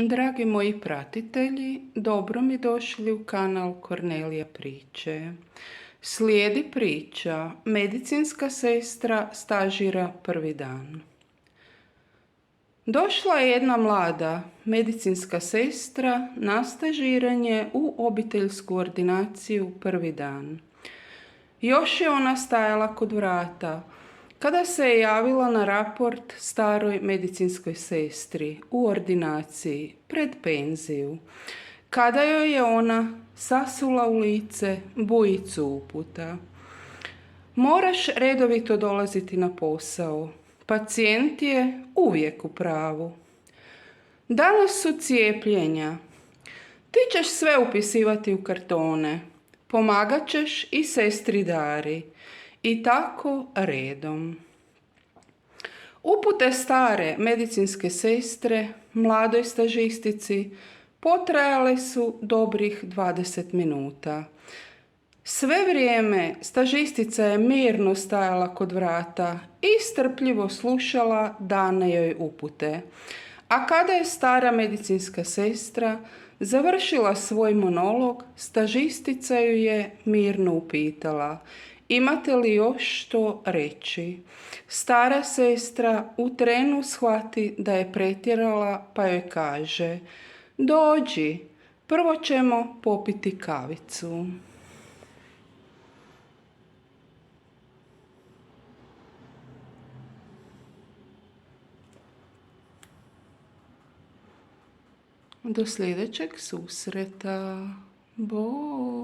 Dragi moji pratitelji, dobro mi došli u kanal Kornelija priče. Slijedi priča Medicinska sestra stažira prvi dan. Došla je jedna mlada medicinska sestra na stažiranje u obiteljsku ordinaciju prvi dan. Još je ona stajala kod vrata kada se je javila na raport staroj medicinskoj sestri u ordinaciji pred penziju, kada joj je ona sasula u lice bujicu uputa. Moraš redovito dolaziti na posao. Pacijent je uvijek u pravu. Danas su cijepljenja. Ti ćeš sve upisivati u kartone. Pomagat ćeš i sestri Dari. I tako redom. Upute stare medicinske sestre, mladoj stažistici, potrajale su dobrih 20 minuta. Sve vrijeme stažistica je mirno stajala kod vrata i strpljivo slušala dane joj upute. A kada je stara medicinska sestra završila svoj monolog, stažistica ju je mirno upitala: imate li još što reći? Stara sestra u trenu shvati da je pretjerala pa joj kaže: dođi, prvo ćemo popiti kavicu. Do sljedećeg susreta. Bog.